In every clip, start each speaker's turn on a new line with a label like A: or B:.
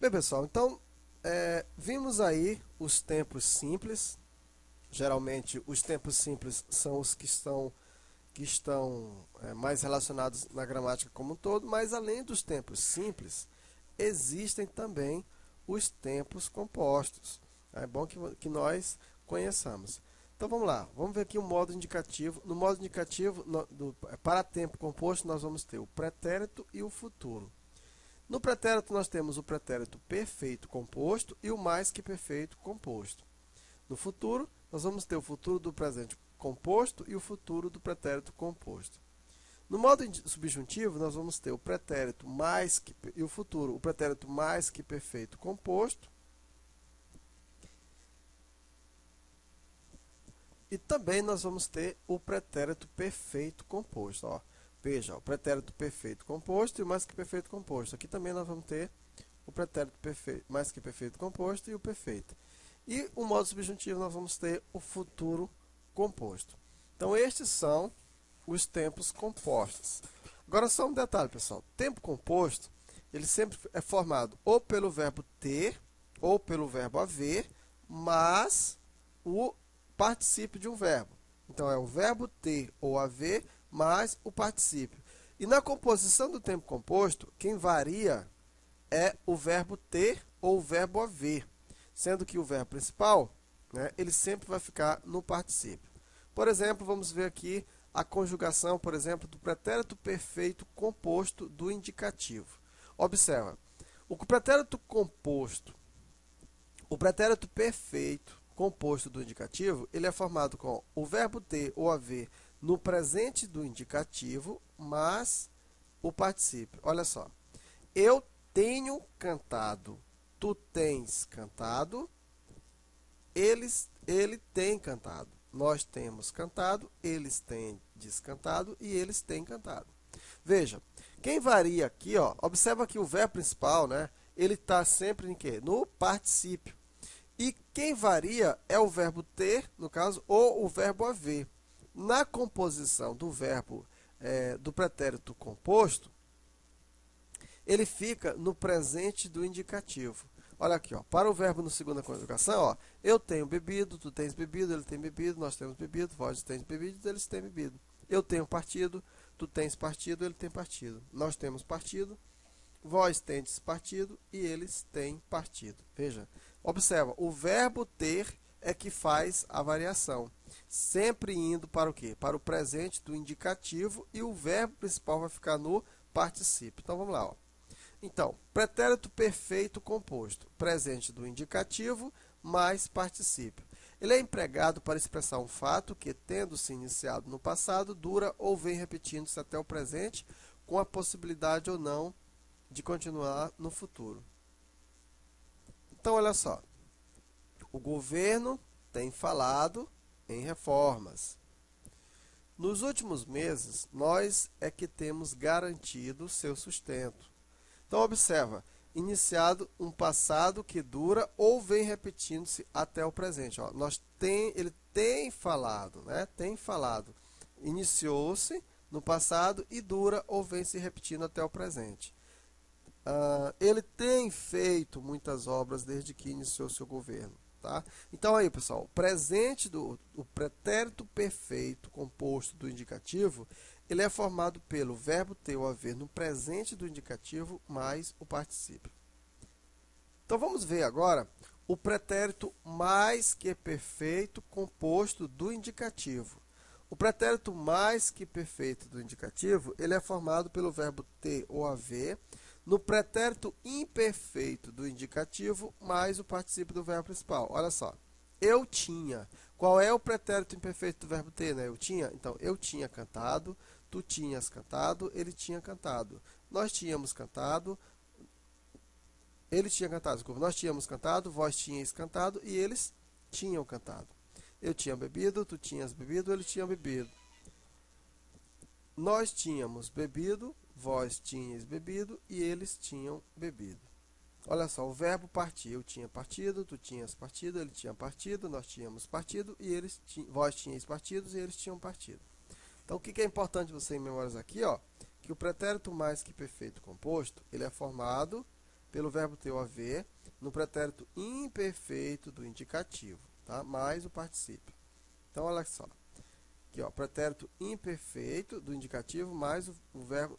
A: Bem, pessoal, então vimos aí os tempos simples. Geralmente, os tempos simples são os que estão mais relacionados na gramática como um todo, mas além dos tempos simples, existem também os tempos compostos. É bom que nós conheçamos. Então vamos lá, vamos ver aqui o modo indicativo. No modo indicativo, para tempo composto, nós vamos ter o pretérito e o futuro. No pretérito, nós temos o pretérito perfeito composto e o mais que perfeito composto. No futuro, nós vamos ter o futuro do presente composto e o futuro do pretérito composto. No modo subjuntivo, nós vamos ter o pretérito mais que e o futuro, o pretérito mais que perfeito composto. E também nós vamos ter o pretérito perfeito composto. Ó. Veja, o pretérito perfeito composto e o mais que perfeito composto. Aqui também nós vamos ter o pretérito perfeito, mais que perfeito composto e o perfeito. E o modo subjuntivo nós vamos ter o futuro composto. Então estes são os tempos compostos. Agora só um detalhe, pessoal. Tempo composto, ele sempre é formado ou pelo verbo ter ou pelo verbo haver, mas o particípio de um verbo. Então é o verbo ter ou haver mais o particípio. E na composição do tempo composto, quem varia é o verbo ter ou o verbo haver, sendo que o verbo principal, ele sempre vai ficar no particípio. Por exemplo, vamos ver aqui a conjugação, por exemplo, do pretérito perfeito composto do indicativo. Observa, o pretérito composto, o pretérito perfeito composto do indicativo, ele é formado com o verbo ter ou haver no presente do indicativo, mais o particípio. Olha só, eu tenho cantado, tu tens cantado, ele tem cantado. Nós temos cantado, eles têm descantado e eles têm cantado. Veja, quem varia aqui, ó, observa que o verbo principal, ele está sempre em quê? No particípio. E quem varia é o verbo ter, no caso, ou o verbo haver. Na composição do verbo do pretérito composto, ele fica no presente do indicativo. Olha aqui, ó, para o verbo no segunda conjugação, ó, eu tenho bebido, tu tens bebido, ele tem bebido, nós temos bebido, vós tens bebido, eles têm bebido. Eu tenho partido, tu tens partido, ele tem partido. Nós temos partido, vós tendes partido e eles têm partido. Veja, observa, o verbo ter é que faz a variação, sempre indo para o quê? Para o presente do indicativo e o verbo principal vai ficar no particípio. Então, vamos lá, ó. Então, pretérito perfeito composto, presente do indicativo mais particípio. Ele é empregado para expressar um fato que, tendo se iniciado no passado, dura ou vem repetindo-se até o presente, com a possibilidade ou não de continuar no futuro. Então, olha só. O governo tem falado em reformas. Nos últimos meses, nós é que temos garantido seu sustento. Então, observa, iniciado um passado que dura ou vem repetindo-se até o presente. Ó, ele tem falado, tem falado. Iniciou-se no passado e dura ou vem se repetindo até o presente. Ele tem feito muitas obras desde que iniciou seu governo. Tá? Então, aí, pessoal, o presente o pretérito perfeito composto do indicativo, ele é formado pelo verbo ter ou haver no presente do indicativo mais o particípio. Então, vamos ver agora o pretérito mais que perfeito composto do indicativo. O pretérito mais que perfeito do indicativo, ele é formado pelo verbo ter ou haver no pretérito imperfeito do indicativo mais o particípio do verbo principal. Olha só, eu tinha. Qual é o pretérito imperfeito do verbo ter? Eu tinha? Então, eu tinha cantado, tu tinhas cantado, ele tinha cantado. Nós tínhamos cantado, ele tinha cantado, desculpa, nós tínhamos cantado, vós tinhais cantado e eles tinham cantado. Eu tinha bebido, tu tinhas bebido, ele tinha bebido. Nós tínhamos bebido, vós tinhais bebido e eles tinham bebido. Olha só, o verbo partir. Eu tinha partido, tu tinhas partido, ele tinha partido, nós tínhamos partido e vós tinhais partidos e eles tinham partido. Então, o que é importante você memorizar aqui? Ó, que o pretérito mais que perfeito composto, ele é formado pelo verbo ter ou haver no pretérito imperfeito do indicativo, tá? Mais o particípio. Então, olha só. Aqui, ó, pretérito imperfeito do indicativo mais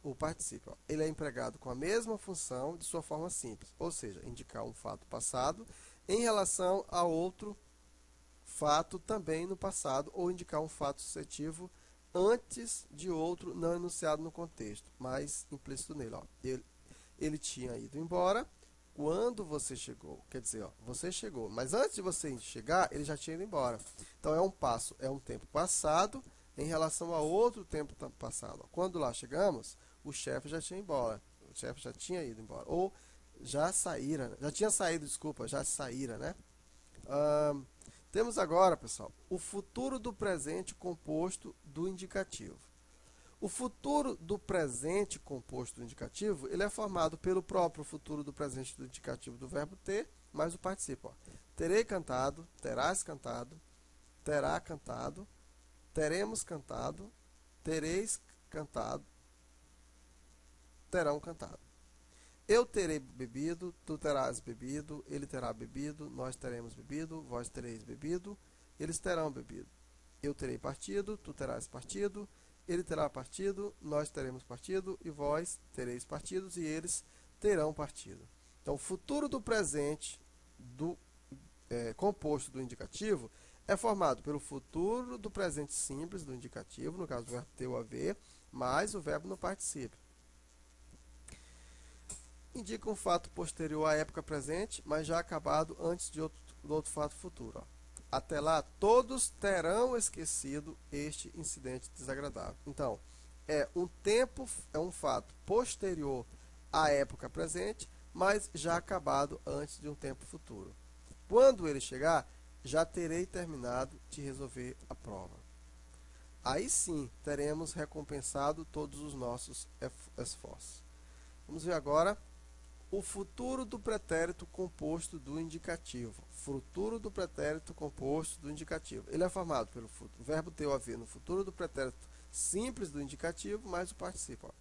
A: o particípio. Ó. Ele é empregado com a mesma função de sua forma simples, ou seja, indicar um fato passado em relação a outro fato também no passado, ou indicar um fato sucessivo antes de outro não enunciado no contexto, mas implícito nele. Ó. Ele tinha ido embora quando você chegou. Quer dizer, ó, você chegou, mas antes de você chegar, ele já tinha ido embora. Então, é um tempo passado em relação a outro tempo passado. Ó. Quando lá chegamos, o chefe já tinha ido embora. O chefe já tinha ido embora. Ou já saíra, já tinha saído, desculpa, já saíra, né? Temos agora, pessoal, o futuro do presente composto do indicativo. O futuro do presente composto do indicativo, ele é formado pelo próprio futuro do presente do indicativo do verbo ter, mais o particípio. Ó. Terei cantado, terás cantado, terá cantado, teremos cantado, tereis cantado, terão cantado. Eu terei bebido, tu terás bebido, ele terá bebido, nós teremos bebido, vós tereis bebido, eles terão bebido. Eu terei partido, tu terás partido, ele terá partido, nós teremos partido, e vós tereis partidos, e eles terão partido. Então, o futuro do presente composto do indicativo é formado pelo futuro do presente simples do indicativo, no caso do verbo ter ou haver, mais o verbo no particípio. Indica um fato posterior à época presente, mas já acabado antes do outro fato futuro. Ó. Até lá, todos terão esquecido este incidente desagradável. Então, é um fato posterior à época presente, mas já acabado antes de um tempo futuro. Quando ele chegar, já terei terminado de resolver a prova. Aí sim, teremos recompensado todos os nossos esforços. Vamos ver agora o futuro do pretérito composto do indicativo. Futuro do pretérito composto do indicativo. Ele é formado pelo verbo ter ou haver no futuro do pretérito simples do indicativo, mais o particípio. Ó.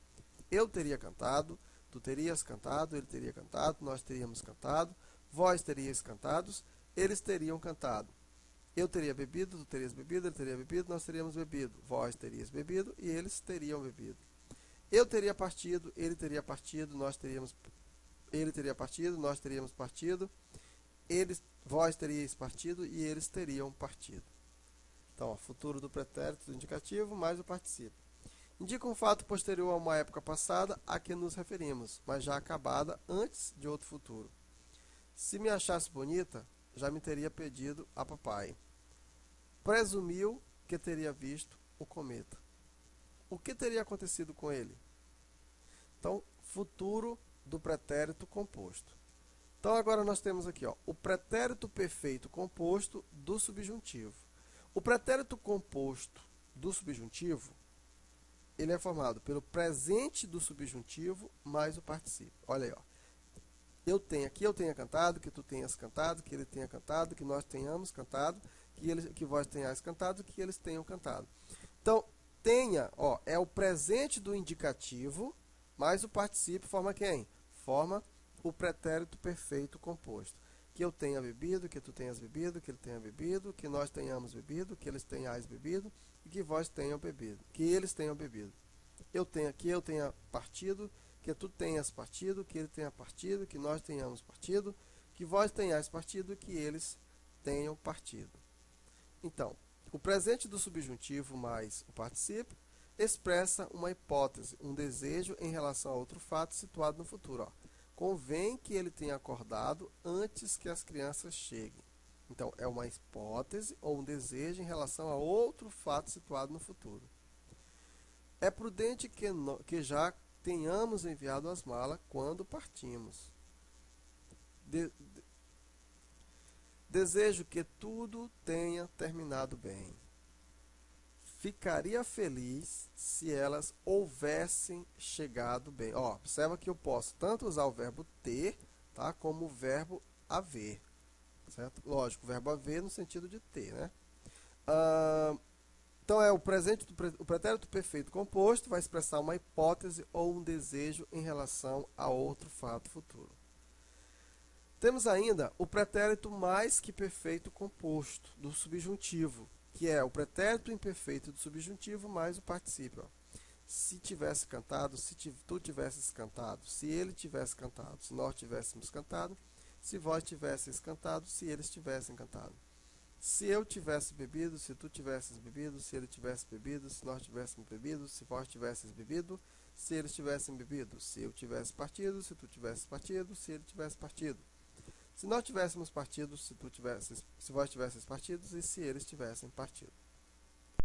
A: Eu teria cantado, tu terias cantado, ele teria cantado, nós teríamos cantado, vós terias cantados, eles teriam cantado. Eu teria bebido, tu terias bebido, ele teria bebido, nós teríamos bebido, vós terias bebido e eles teriam bebido. Eu teria partido, ele teria partido, ele teria partido, nós teríamos partido, vós teríeis partido e eles teriam partido. Então, ó, futuro do pretérito do indicativo mais o particípio. Indica um fato posterior a uma época passada a que nos referimos, mas já acabada antes de outro futuro. Se me achasse bonita, já me teria pedido a papai. Presumiu que teria visto o cometa. O que teria acontecido com ele? Então, futuro do pretérito composto. Então, agora nós temos aqui ó, o pretérito perfeito composto do subjuntivo. O pretérito composto do subjuntivo, ele é formado pelo presente do subjuntivo mais o particípio. Olha aí, ó. Eu tenha cantado, que tu tenhas cantado, que ele tenha cantado, que nós tenhamos cantado, que vós tenhais cantado, que eles tenham cantado. Então, tenha, ó, é o presente do indicativo, mais o particípio forma quem? Forma o pretérito perfeito composto. Que eu tenha bebido, que tu tenhas bebido, que ele tenha bebido, que nós tenhamos bebido, que eles tenhais bebido e que vós tenham bebido, que eles tenham bebido. Eu tenha partido, que tu tenhas partido, que ele tenha partido, que nós tenhamos partido, que vós tenhais partido e que eles tenham partido. Então, o presente do subjuntivo mais o particípio expressa uma hipótese, um desejo em relação a outro fato situado no futuro. Ó. Convém que ele tenha acordado antes que as crianças cheguem. Então, é uma hipótese ou um desejo em relação a outro fato situado no futuro. É prudente que já tenhamos enviado as malas quando partimos. Desejo que tudo tenha terminado bem. Ficaria feliz se elas houvessem chegado bem. Ó, observa que eu posso tanto usar o verbo ter, tá, como o verbo haver. Certo? Lógico, o verbo haver no sentido de ter, né? Então, o pretérito perfeito composto vai expressar uma hipótese ou um desejo em relação a outro fato futuro. Temos ainda o pretérito mais que perfeito composto do subjuntivo, que é o pretérito imperfeito do subjuntivo mais o particípio. Ó. Se tivesse cantado, se tu tivesses cantado, se ele tivesse cantado, se nós tivéssemos cantado, se vós tivesseis cantado, se eles tivessem cantado. Se eu tivesse bebido, se tu tivesses bebido, se ele tivesse bebido, se nós tivéssemos bebido, se vós tivesses bebido, se eles tivessem bebido, se eu tivesse partido, se tu tivesses partido, se ele tivesse partido. Se nós tivéssemos partido, se vós tivesses partido e se eles tivessem partido.